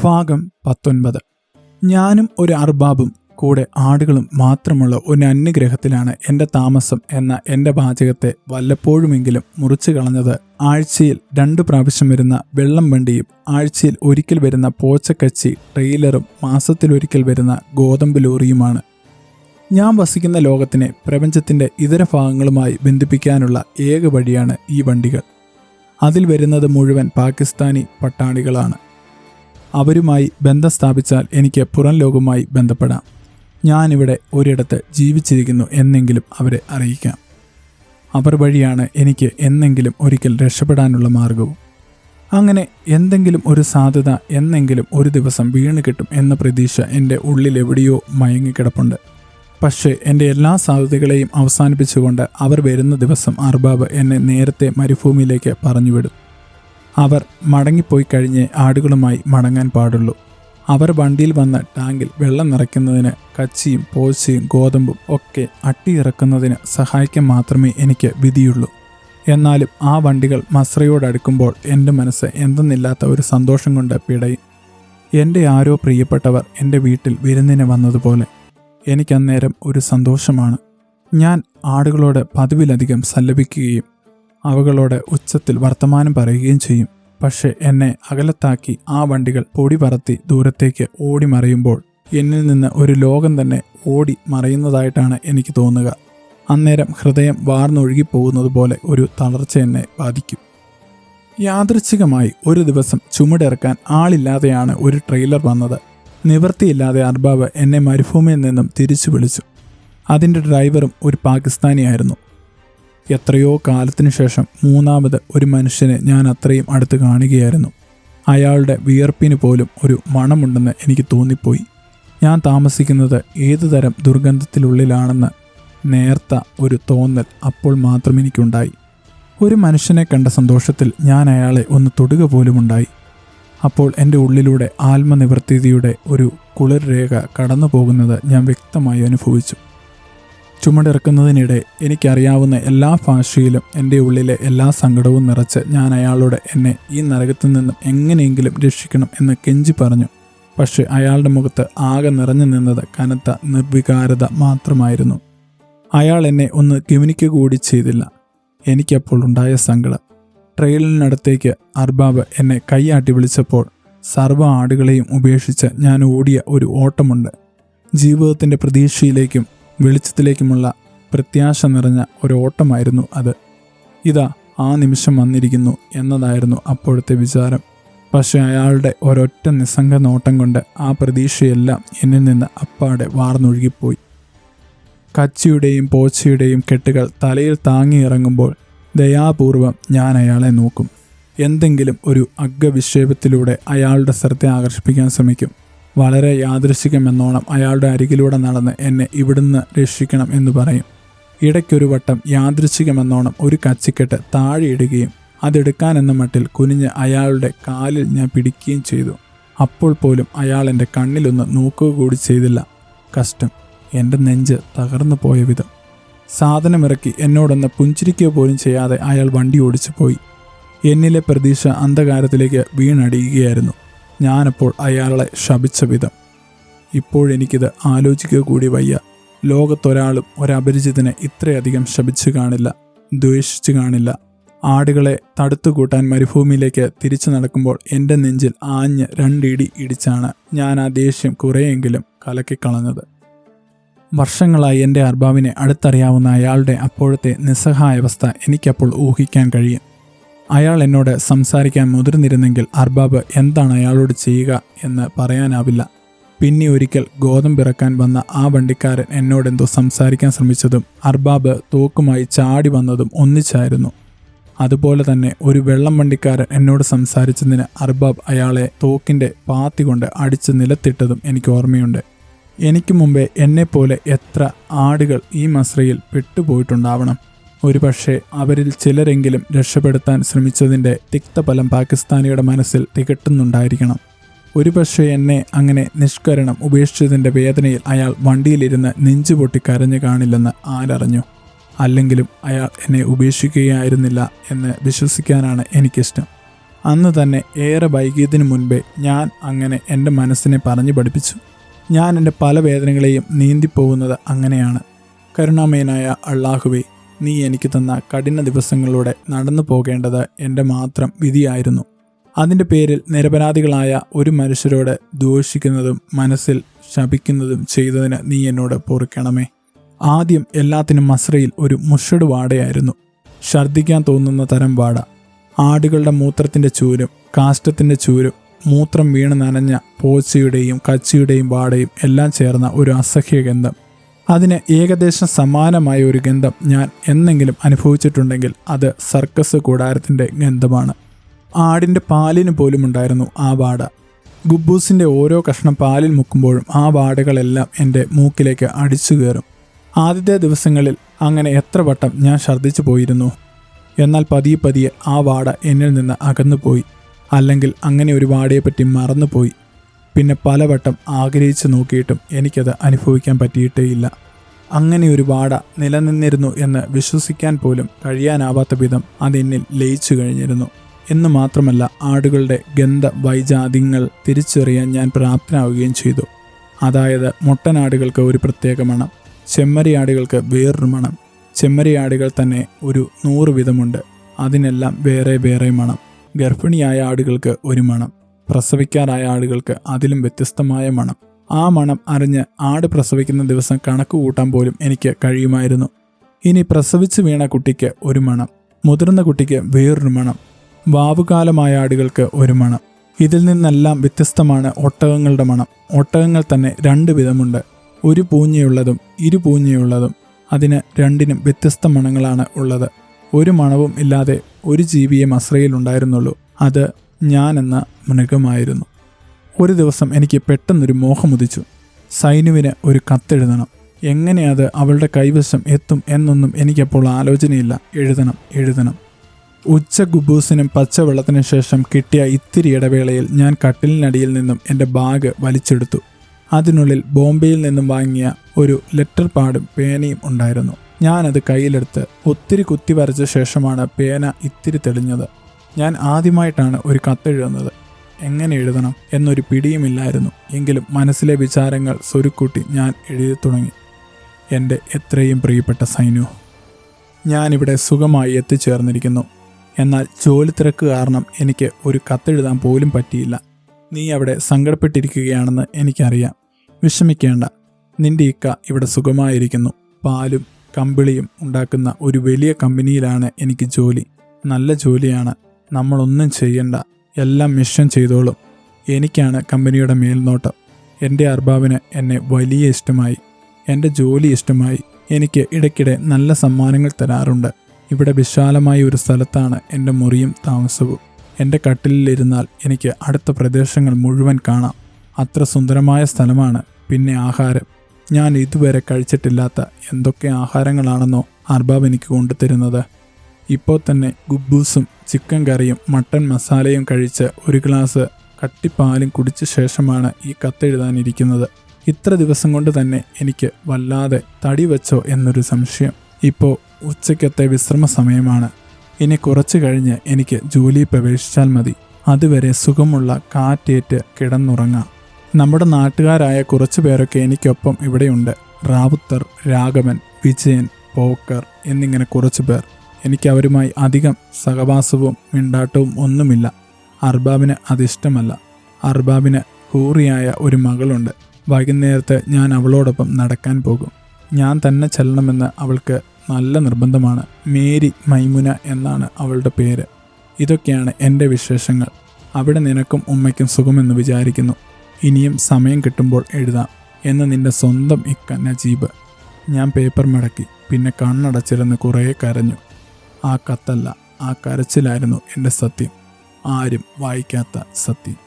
ഭാഗം 19. ഞാനും ഒരു അർബാബും കൂടെ ആടുകളും മാത്രമുള്ള ഒരു അന്യഗ്രഹത്തിലാണ് എൻ്റെ താമസം എന്ന എൻ്റെ വാചകത്തെ വല്ലപ്പോഴുമെങ്കിലും മുറിച്ചു കളഞ്ഞത് ആഴ്ചയിൽ 2 പ്രാവശ്യം വരുന്ന വെള്ളം വണ്ടിയും ആഴ്ചയിൽ ഒരിക്കൽ വരുന്ന പോച്ചക്കച്ചി ട്രെയിലറും മാസത്തിലൊരിക്കൽ വരുന്ന ഗോതമ്പ് ലോറിയുമാണ്. ഞാൻ വസിക്കുന്ന ലോകത്തിനെ പ്രപഞ്ചത്തിൻ്റെ ഇതര ഭാഗങ്ങളുമായി ബന്ധിപ്പിക്കാനുള്ള ഏക വഴിയാണ് ഈ വണ്ടികൾ. അതിൽ വരുന്നത് മുഴുവൻ പാകിസ്ഥാനി പട്ടാളികളാണ്. അവരുമായി ബന്ധം സ്ഥാപിച്ചാൽ എനിക്ക് പുറം ലോകവുമായി ബന്ധപ്പെടാം. ഞാനിവിടെ ഒരിടത്ത് ജീവിച്ചിരിക്കുന്നു എന്നെങ്കിലും അവരെ അറിയിക്കാം. അവർ വഴിയാണ് എനിക്ക് എന്നെങ്കിലും ഒരിക്കൽ രക്ഷപ്പെടാനുള്ള മാർഗവും. അങ്ങനെ എന്തെങ്കിലും ഒരു സാധ്യത എന്നെങ്കിലും ഒരു ദിവസം വീണ് കിട്ടും എന്ന പ്രതീക്ഷ എൻ്റെ ഉള്ളിൽ എവിടെയോ മയങ്ങിക്കിടപ്പുണ്ട്. പക്ഷേ എൻ്റെ എല്ലാ സാധ്യതകളെയും അവസാനിപ്പിച്ചുകൊണ്ട് അവർ വരുന്ന ദിവസം അർബാബ് എന്നെ നേരത്തെ മരുഭൂമിയിലേക്ക് പറഞ്ഞുവിടും. അവർ മടങ്ങിപ്പോയി കഴിഞ്ഞേ ആടുകളുമായി മടങ്ങാൻ പാടുള്ളൂ. അവർ വണ്ടിയിൽ വന്ന് ടാങ്കിൽ വെള്ളം നിറയ്ക്കുന്നതിന് കച്ചിയും പോച്ചയും ഗോതമ്പും ഒക്കെ അട്ടിയിറക്കുന്നതിന് സഹായിക്കാൻ മാത്രമേ എനിക്ക് വിധിയുള്ളൂ. എന്നാലും ആ വണ്ടികൾ മസ്രയോടടുക്കുമ്പോൾ എൻ്റെ മനസ്സ് എന്തെന്നില്ലാത്ത ഒരു സന്തോഷം കൊണ്ട് പിടയും. എൻ്റെ ആരോ പ്രിയപ്പെട്ടവർ എൻ്റെ വീട്ടിൽ വിരുന്നിന് വന്നതുപോലെ എനിക്കന്നേരം ഒരു സന്തോഷമാണ്. ഞാൻ ആടുകളോട് പതിവിലധികം സല്ലപിക്കുകയും അവകളോട് ഉച്ചത്തിൽ വർത്തമാനം പറയുകയും ചെയ്യും. പക്ഷെ എന്നെ അകലത്താക്കി ആ വണ്ടികൾ പൊടി പറത്തി ദൂരത്തേക്ക് ഓടി മറയുമ്പോൾ എന്നിൽ നിന്ന് ഒരു ലോകം തന്നെ ഓടി മറയുന്നതായിട്ടാണ് എനിക്ക് തോന്നുക. അന്നേരം ഹൃദയം വാർന്നൊഴുകിപ്പോകുന്നത് പോലെ ഒരു തളർച്ച എന്നെ ബാധിക്കും. യാദൃച്ഛികമായി ഒരു ദിവസം ചുമടിറക്കാൻ ആളില്ലാതെയാണ് ഒരു ട്രെയിലർ വന്നത്. നിവൃത്തിയില്ലാതെ അർബാബ് എന്നെ മരുഭൂമിയിൽ നിന്നും തിരിച്ചു വിളിച്ചു. അതിൻ്റെ ഡ്രൈവറും ഒരു പാകിസ്ഥാനിയായിരുന്നു. എത്രയോ കാലത്തിനു ശേഷം മൂന്നാമത് ഒരു മനുഷ്യനെ ഞാൻ അത്രയും അടുത്ത് കാണുകയായിരുന്നു. അയാളുടെ വിയർപ്പിന് പോലും ഒരു മണമുണ്ടെന്ന് എനിക്ക് തോന്നിപ്പോയി. ഞാൻ താമസിക്കുന്നത് ഏതുതരം ദുർഗന്ധത്തിനുള്ളിലാണെന്ന് നേർത്ത ഒരു തോന്നൽ അപ്പോൾ മാത്രം എനിക്കുണ്ടായി. ഒരു മനുഷ്യനെ കണ്ട സന്തോഷത്തിൽ ഞാൻ അയാളെ ഒന്ന് തൊടുക പോലുമുണ്ടായി. അപ്പോൾ എൻ്റെ ഉള്ളിലൂടെ ആത്മനിവൃത്തിയുടെ ഒരു കുളിർ രേഖ കടന്നു പോകുന്നത് ഞാൻ വ്യക്തമായി അനുഭവിച്ചു. ചുമടിറക്കുന്നതിനിടെ എനിക്കറിയാവുന്ന എല്ലാ ഭാഷയിലും എൻ്റെ ഉള്ളിലെ എല്ലാ സങ്കടവും നിറച്ച് ഞാൻ അയാളോട് എന്നെ ഈ നരകത്തിൽ നിന്നും എങ്ങനെയെങ്കിലും രക്ഷിക്കണം എന്ന് കെഞ്ചി പറഞ്ഞു. പക്ഷേ അയാളുടെ മുഖത്ത് ആകെ നിറഞ്ഞു നിന്നത് കനത്ത നിർവികാരത മാത്രമായിരുന്നു. അയാൾ എന്നെ ഒന്ന് ഗവനിക്കുക കൂടി ചെയ്തില്ല. എനിക്കപ്പോൾ ഉണ്ടായ സങ്കടം. ട്രെയിലിനടുത്തേക്ക് അർബാബ് എന്നെ കൈയാട്ടി വിളിച്ചപ്പോൾ സർവ്വ ആടുകളെയും ഉപേക്ഷിച്ച് ഞാൻ ഓടിയ ഒരു ഓട്ടമുണ്ട്. ജീവിതത്തിൻ്റെ പ്രതീക്ഷയിലേക്കും വെളിച്ചത്തിലേക്കുമുള്ള പ്രത്യാശ നിറഞ്ഞ ഒരു ഓട്ടമായിരുന്നു അത്. ഇതാ ആ നിമിഷം വന്നിരിക്കുന്നു എന്നതായിരുന്നു അപ്പോഴത്തെ വിചാരം. പക്ഷെ അയാളുടെ ഒരൊറ്റ നിസ്സംഗ നോട്ടം കൊണ്ട് ആ പ്രതീക്ഷയെല്ലാം എന്നിൽ നിന്ന് അപ്പാടെ വാർന്നൊഴുകിപ്പോയി. കച്ചിയുടെയും പോച്ചയുടെയും കെട്ടുകൾ തലയിൽ താങ്ങിയിറങ്ങുമ്പോൾ ദയാപൂർവം ഞാൻ അയാളെ നോക്കും. എന്തെങ്കിലും ഒരു അഗ്ഗവിക്ഷേപത്തിലൂടെ അയാളുടെ ശ്രദ്ധ ആകർഷിപ്പിക്കാൻ ശ്രമിക്കും. വളരെ യാദൃശ്ചികമെന്നോണം അയാളുടെ അരികിലൂടെ നടന്ന് എന്നെ ഇവിടുന്ന് രക്ഷിക്കണം എന്ന് പറയും. ഇടയ്ക്കൊരു വട്ടം യാദൃശ്ചികമെന്നോണം ഒരു കച്ചിക്കെട്ട് താഴെയിടുകയും അതെടുക്കാനെന്ന മട്ടിൽ കുനിഞ്ഞ് അയാളുടെ കാലിൽ ഞാൻ പിടിക്കുകയും ചെയ്തു. അപ്പോൾ പോലും അയാൾ എൻ്റെ കണ്ണിലൊന്ന് നോക്കുക കൂടി ചെയ്തില്ല. കഷ്ടം, എൻ്റെ നെഞ്ച് തകർന്നു പോയ വിധം. സാധനമിറക്കി എന്നോടൊന്ന് പുഞ്ചിരിക്കുക പോലും ചെയ്യാതെ അയാൾ വണ്ടി ഓടിച്ചു പോയി. എന്നിലെ പ്രതീക്ഷ അന്ധകാരത്തിലേക്ക് വീണടിയുകയായിരുന്നു. ഞാനപ്പോൾ അയാളെ ശപിച്ച വിധം. ഇപ്പോഴെനിക്കിത് ആലോചിക്കുക കൂടി വയ്യ. ലോകത്തൊരാളും ഒരപരിചിതനെ ഇത്രയധികം ശപിച്ചു കാണില്ല, ദ്വേഷിച്ചു കാണില്ല. ആടുകളെ തടുത്തുകൂട്ടാൻ മരുഭൂമിയിലേക്ക് തിരിച്ചു നടക്കുമ്പോൾ എൻ്റെ നെഞ്ചിൽ ആഞ്ഞ് 2 ഇടി ഇടിച്ചാണ് ഞാൻ ആ ദേഷ്യം കുറേയെങ്കിലും കലക്കിക്കളഞ്ഞത്. വർഷങ്ങളായി എൻ്റെ അർബാബിനെ അടുത്തറിയാവുന്ന അയാളുടെ അപ്പോഴത്തെ നിസ്സഹായാവസ്ഥ എനിക്കപ്പോൾ ഊഹിക്കാൻ കഴിയും. അയാൾ എന്നോട് സംസാരിക്കാൻ മുതിർന്നിരുന്നെങ്കിൽ അർബാബ് എന്താണ് അയാളോട് ചെയ്യുക എന്ന് പറയാനാവില്ല. പിന്നെ ഒരിക്കൽ ഗോതമ്പിറക്കാൻ വന്ന ആ വണ്ടിക്കാരൻ എന്നോടെന്തോ സംസാരിക്കാൻ ശ്രമിച്ചതും അർബാബ് തോക്കുമായി ചാടി വന്നതും ഒന്നിച്ചായിരുന്നു. അതുപോലെ തന്നെ ഒരു വെള്ളം വണ്ടിക്കാരൻ എന്നോട് സംസാരിച്ചതിന് അർബാബ് അയാളെ തോക്കിൻ്റെ പാത്തി കൊണ്ട് അടിച്ച് നിലത്തിട്ടതും എനിക്ക് ഓർമ്മയുണ്ട്. എനിക്ക് മുമ്പേ എന്നെപ്പോലെ എത്ര ആടുകൾ ഈ മസ്രയിൽ പെട്ടുപോയിട്ടുണ്ടാവണം. ഒരുപക്ഷെ അവരിൽ ചിലരെങ്കിലും രക്ഷപ്പെടുത്താൻ ശ്രമിച്ചതിൻ്റെ തിക്തഫലം പാകിസ്ഥാനിയുടെ മനസ്സിൽ തികട്ടുന്നുണ്ടായിരിക്കണം. ഒരുപക്ഷെ എന്നെ അങ്ങനെ നിഷ്കരണം ഉപേക്ഷിച്ചതിൻ്റെ വേദനയിൽ അയാൾ വണ്ടിയിലിരുന്ന് നെഞ്ചുപൊട്ടി കരഞ്ഞു കാണില്ലെന്ന് ആരറിഞ്ഞു. അല്ലെങ്കിലും അയാൾ എന്നെ ഉപേക്ഷിക്കുകയായിരുന്നില്ല എന്ന് വിശ്വസിക്കാനാണ് എനിക്കിഷ്ടം. അന്ന് തന്നെ ഏറെ വൈകിയതിനു മുൻപേ ഞാൻ അങ്ങനെ എൻ്റെ മനസ്സിനെ പറഞ്ഞു പഠിപ്പിച്ചു. ഞാൻ എൻ്റെ പല വേദനകളെയും നീന്തിപ്പോകുന്നത് അങ്ങനെയാണ്. കരുണാമയനായ അള്ളാഹുവേ, നീ എനിക്ക് തന്ന കഠിന ദിവസങ്ങളിലൂടെ നടന്നു പോകേണ്ടത് എൻ്റെ മാത്രം വിധിയായിരുന്നു. അതിൻ്റെ പേരിൽ നിരപരാധികളായ ഒരു മനുഷ്യരോട് ദൂഷിക്കുന്നതും മനസ്സിൽ ശപിക്കുന്നതും ചെയ്തതിന് നീ എന്നോട് പൊറുക്കണമേ. ആദ്യം എല്ലാത്തിനും മസ്രയിൽ ഒരു മുഷട് വാടയായിരുന്നു. ഛർദ്ദിക്കാൻ തോന്നുന്ന തരം വാട. ആടുകളുടെ മൂത്രത്തിൻ്റെ ചൂരും കാഷ്ടത്തിൻ്റെ ചൂരും മൂത്രം വീണ് നനഞ്ഞ പോച്ചയുടെയും കച്ചിയുടെയും വാടയും എല്ലാം ചേർന്ന ഒരു അസഹ്യ ഗന്ധം. അതിന് ഏകദേശം സമാനമായ ഒരു ഗന്ധം ഞാൻ എന്നെങ്കിലും അനുഭവിച്ചിട്ടുണ്ടെങ്കിൽ അത് സർക്കസ് കൂടാരത്തിൻ്റെ ഗന്ധമാണ്. ആടിൻ്റെ പാലിന് പോലും ഉണ്ടായിരുന്നു ആ വാട. ഗുബൂസിൻ്റെ ഓരോ കഷ്ണം പാലിൽ മുക്കുമ്പോഴും ആ വാടകളെല്ലാം എൻ്റെ മൂക്കിലേക്ക് അടിച്ചു കയറും. ആദ്യത്തെ ദിവസങ്ങളിൽ അങ്ങനെ എത്ര വട്ടം ഞാൻ ഛർദ്ദിച്ചു പോയിരുന്നു. എന്നാൽ പതിയെ പതിയെ ആ വാട എന്നിൽ നിന്ന് അകന്നുപോയി. അല്ലെങ്കിൽ അങ്ങനെ ഒരു വാടയെപ്പറ്റി മറന്നുപോയി. പിന്നെ പലവട്ടം ആഗ്രഹിച്ചു നോക്കിയിട്ടും എനിക്കത് അനുഭവിക്കാൻ പറ്റിയിട്ടേയില്ല. അങ്ങനെ ഒരു വാട നിലനിന്നിരുന്നു എന്ന് വിശ്വസിക്കാൻ പോലും കഴിയാനാവാത്ത വിധം അതെന്നിൽ ലയിച്ചു കഴിഞ്ഞിരുന്നു. എന്ന് മാത്രമല്ല, ആടുകളുടെ ഗന്ധ വൈജാത്യങ്ങൾ തിരിച്ചറിയാൻ ഞാൻ പ്രാപ്തനാവുകയും ചെയ്തു. അതായത്, മുട്ടനാടുകൾക്ക് ഒരു പ്രത്യേക മണം, ചെമ്മരിയാടുകൾക്ക് വേറൊരു മണം, ചെമ്മരിയാടുകൾ തന്നെ ഒരു 100 വിധമുണ്ട്, അതിനെല്ലാം വേറെ വേറെ മണം. ഗർഭിണിയായ ആടുകൾക്ക് ഒരു മണം, പ്രസവിക്കാറായ ആടുകൾക്ക് അതിലും വ്യത്യസ്തമായ മണം. ആ മണം അറിഞ്ഞ് ആട് പ്രസവിക്കുന്ന ദിവസം കണക്ക് കൂട്ടാൻ പോലും എനിക്ക് കഴിയുമായിരുന്നു. ഇനി പ്രസവിച്ചു വീണ കുട്ടിക്ക് ഒരു മണം, മുതിർന്ന കുട്ടിക്ക് വേറൊരു മണം, വാവുകാലമായ ആടുകൾക്ക് ഒരു മണം. ഇതിൽ നിന്നെല്ലാം വ്യത്യസ്തമാണ് ഒട്ടകങ്ങളുടെ മണം. ഒട്ടകങ്ങൾ തന്നെ 2 വിധമുണ്ട്, ഒരു പൂഞ്ഞയുള്ളതും ഇരുപൂഞ്ഞയുള്ളതും. അതിന് രണ്ടിനും വ്യത്യസ്ത മണങ്ങളാണ് ഉള്ളത്. ഒരു മണവും ഇല്ലാതെ ഒരു ജീവിയെ മസ്രയിലുണ്ടായിരുന്നുള്ളൂ. അത് ഞാനെന്ന മൃഗമായിരുന്നു. ഒരു ദിവസം എനിക്ക് പെട്ടെന്നൊരു മോഹമുദിച്ചു. സൈനുവിന് ഒരു കത്തെഴുതണം. എങ്ങനെ അത് അവളുടെ കൈവശം എത്തും എന്നൊന്നും എനിക്കപ്പോൾ ആലോചനയില്ല. എഴുതണം. ഉച്ച ഗുബൂസിനും പച്ചവെള്ളത്തിനും ശേഷം കിട്ടിയ ഇത്തിരി ഇടവേളയിൽ ഞാൻ കട്ടിലിനടിയിൽ നിന്നും എൻ്റെ ബാഗ് വലിച്ചെടുത്തു. അതിനുള്ളിൽ ബോംബെയിൽ നിന്നും വാങ്ങിയ ഒരു ലെറ്റർ പാഡും പേനയും ഉണ്ടായിരുന്നു. ഞാനത് കയ്യിലെടുത്ത് ഒത്തിരി കുത്തി വരച്ച ശേഷമാണ് പേന ഇത്തിരി തെളിഞ്ഞത്. ഞാൻ ആദ്യമായിട്ടാണ് ഒരു കത്തെഴുതുന്നത്. എങ്ങനെ എഴുതണം എന്നൊരു പിടിയുമില്ലായിരുന്നു. എങ്കിലും മനസ്സിലെ വിചാരങ്ങൾ സ്വരുക്കൂട്ടി ഞാൻ എഴുതി തുടങ്ങി. എൻ്റെ എത്രയും പ്രിയപ്പെട്ട സൈനു, ഞാനിവിടെ സുഖമായി എത്തിച്ചേർന്നിരിക്കുന്നു. എന്നാൽ ജോലി തിരക്ക് കാരണം എനിക്ക് ഒരു കത്തെഴുതാൻ പോലും പറ്റിയില്ല. നീ അവിടെ സങ്കടപ്പെട്ടിരിക്കുകയാണെന്ന് എനിക്കറിയാം. വിഷമിക്കേണ്ട, നിന്റെ ഇക്ക ഇവിടെ സുഖമായിരിക്കുന്നു. പാലും കമ്പിളിയും ഉണ്ടാക്കുന്ന ഒരു വലിയ കമ്പനിയിലാണ് എനിക്ക് ജോലി. നല്ല ജോലിയാണ്. നമ്മളൊന്നും ചെയ്യണ്ട, എല്ലാം മിഷൻ ചെയ്തോളും. എനിക്കാണ് കമ്പനിയുടെ മേൽനോട്ടം. എൻ്റെ അർബാബിന് എന്നെ വലിയ ഇഷ്ടമായി. എൻ്റെ ജോലി ഇഷ്ടമായി. എനിക്ക് ഇടയ്ക്കിടെ നല്ല സമ്മാനങ്ങൾ തരാറുണ്ട്. ഇവിടെ വിശാലമായ ഒരു സ്ഥലത്താണ് എൻ്റെ മുറിയും താമസവും. എൻ്റെ കട്ടിലിരുന്നാൽ എനിക്ക് അടുത്ത പ്രദേശങ്ങൾ മുഴുവൻ കാണാം. അത്ര സുന്ദരമായ സ്ഥലമാണ്. പിന്നെ ആഹാരം, ഞാൻ ഇതുവരെ കഴിച്ചിട്ടില്ലാത്ത എന്തൊക്കെ ആഹാരങ്ങളാണെന്നോ അർബാബ് എനിക്ക് കൊണ്ടുതരുന്നത്. ഇപ്പോൾ തന്നെ ഗുബൂസും ചിക്കൻ കറിയും മട്ടൻ മസാലയും കഴിച്ച് ഒരു ഗ്ലാസ് കട്ടിപ്പാലും കുടിച്ച ശേഷമാണ് ഈ കത്തെഴുതാനിരിക്കുന്നത്. ഇത്ര ദിവസം കൊണ്ട് തന്നെ എനിക്ക് വല്ലാതെ തടി വെച്ചോ എന്നൊരു സംശയം. ഇപ്പോൾ ഉച്ചയ്ക്കത്തെ വിശ്രമ സമയമാണ്. ഇനി കുറച്ചു കഴിഞ്ഞ് എനിക്ക് ജോലിയിൽ പ്രവേശിച്ചാൽ മതി. അതുവരെ സുഖമുള്ള കാറ്റേറ്റ് കിടന്നുറങ്ങാം. നമ്മുടെ നാട്ടുകാരായ കുറച്ചു പേരൊക്കെ എനിക്കൊപ്പം ഇവിടെയുണ്ട്. റാവുത്തർ, രാഘവൻ, വിജയൻ, പോക്കർ എന്നിങ്ങനെ കുറച്ചു പേർ. എനിക്ക് അവരുമായി അധികം സഹവാസവും മിണ്ടാട്ടവും ഒന്നുമില്ല. അർബാബിന് അതിഷ്ടമല്ല. അർബാബിന് ഹൂറിയായ ഒരു മകളുണ്ട്. വൈകുന്നേരത്ത് ഞാൻ അവളോടൊപ്പം നടക്കാൻ പോകും. ഞാൻ തന്നെ ചെല്ലണമെന്ന് അവൾക്ക് നല്ല നിർബന്ധമാണ്. മേരി മൈമുന എന്നാണ് അവളുടെ പേര്. ഇതൊക്കെയാണ് എൻ്റെ വിശേഷങ്ങൾ. അവിടെ നിനക്കും ഉമ്മയ്ക്കും സുഖമെന്ന് വിചാരിക്കുന്നു. ഇനിയും സമയം കിട്ടുമ്പോൾ എഴുതാം എന്ന് നിന്റെ സ്വന്തം ഇക്ക നജീബ്. ഞാൻ പേപ്പർ മടക്കി. പിന്നെ കണ്ണടച്ചിരുന്ന് കുറേ കരഞ്ഞു. ആ കത്തല്ല, ആ കരച്ചിലായിരുന്നു എൻ്റെ സത്യം. ആരും വായിക്കാത്ത സത്യം.